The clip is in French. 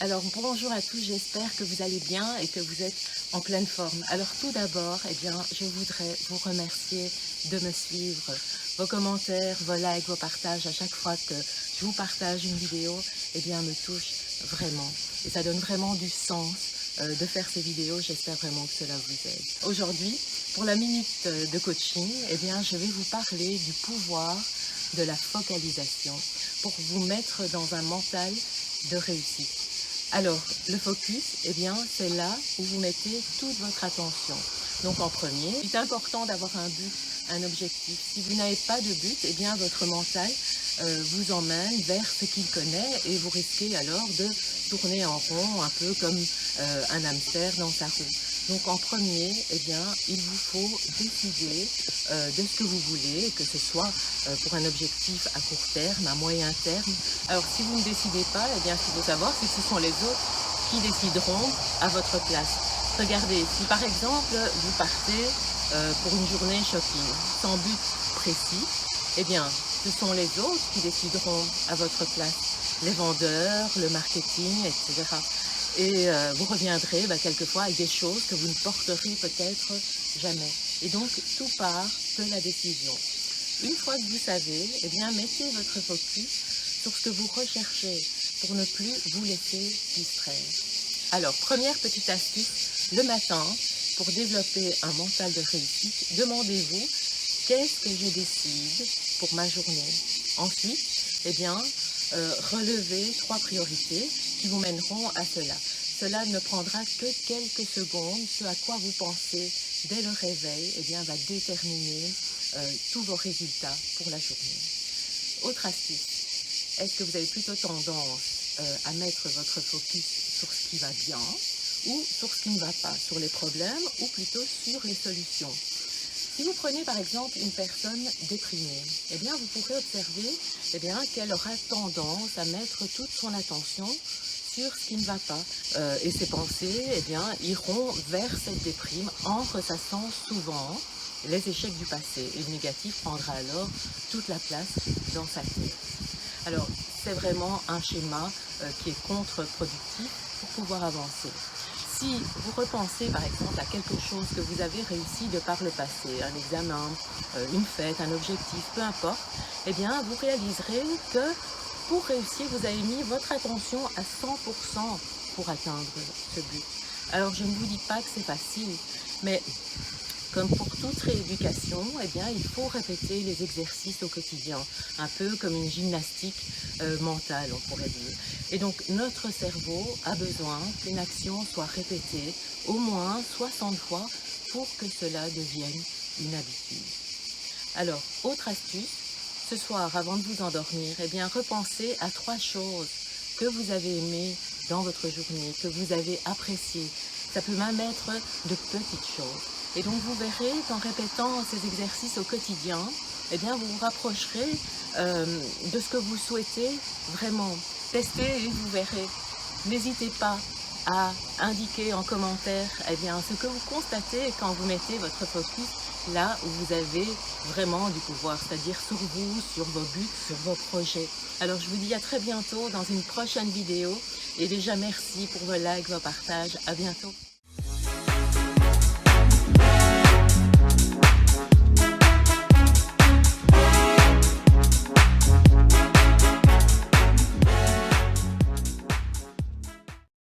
Alors bonjour à tous, j'espère que vous allez bien et que vous êtes en pleine forme. Alors tout d'abord, je voudrais vous remercier de me suivre. Vos commentaires, vos likes, vos partages, à chaque fois que je vous partage une vidéo, me touchent vraiment. Et ça donne vraiment du sens de faire ces vidéos. J'espère vraiment que cela vous aide. Aujourd'hui, pour la minute de coaching, je vais vous parler du pouvoir de la focalisation pour vous mettre dans un mental de réussite. Alors, le focus, c'est là où vous mettez toute votre attention. Donc, en premier, il est important d'avoir un but, un objectif. Si vous n'avez pas de but, votre mental vous emmène vers ce qu'il connaît et vous risquez alors de tourner en rond, un peu comme un hamster dans sa roue. Donc, en premier, il vous faut décider de ce que vous voulez, que ce soit pour un objectif à court terme, à moyen terme. Alors, si vous ne décidez pas, ce qu'il faut savoir, c'est que ce sont les autres qui décideront à votre place. Regardez, si par exemple, vous partez pour une journée shopping sans but précis, ce sont les autres qui décideront à votre place. Les vendeurs, le marketing, etc. Et vous reviendrez quelquefois avec des choses que vous ne porterez peut-être jamais. Et donc, tout part de la décision. Une fois que vous savez, mettez votre focus sur ce que vous recherchez pour ne plus vous laisser distraire. Alors, première petite astuce, le matin, pour développer un mental de réussite, demandez-vous qu'est-ce que je décide pour ma journée. Ensuite, relevez 3 priorités qui vous mèneront à cela. Cela ne prendra que quelques secondes. Ce à quoi vous pensez dès le réveil va déterminer tous vos résultats pour la journée. Autre astuce, est-ce que vous avez plutôt tendance à mettre votre focus sur ce qui va bien ou sur ce qui ne va pas, sur les problèmes ou plutôt sur les solutions? Si vous prenez par exemple une personne déprimée, vous pourrez observer qu'elle aura tendance à mettre toute son attention sur ce qui ne va pas. Et ses pensées iront vers cette déprime en ressassant souvent les échecs du passé. Et le négatif prendra alors toute la place dans sa tête. Alors, c'est vraiment un schéma qui est contre-productif pour pouvoir avancer. Si vous repensez par exemple à quelque chose que vous avez réussi de par le passé, un examen, une fête, un objectif, peu importe, vous réaliserez que pour réussir, vous avez mis votre attention à 100% pour atteindre ce but. Alors, je ne vous dis pas que c'est facile, mais comme pour toute rééducation, il faut répéter les exercices au quotidien, un peu comme une gymnastique mentale, on pourrait dire. Et donc, notre cerveau a besoin qu'une action soit répétée au moins 60 fois pour que cela devienne une habitude. Alors, autre astuce, ce soir, avant de vous endormir, repensez à 3 choses que vous avez aimées dans votre journée, que vous avez appréciées. Ça peut même être de petites choses. Et donc, vous verrez qu'en répétant ces exercices au quotidien, vous vous rapprocherez de ce que vous souhaitez vraiment. Testez et vous verrez. N'hésitez pas à indiquer en commentaire ce que vous constatez quand vous mettez votre focus là où vous avez vraiment du pouvoir, c'est-à-dire sur vous, sur vos buts, sur vos projets. Alors, je vous dis à très bientôt dans une prochaine vidéo et déjà merci pour vos likes, vos partages. À bientôt.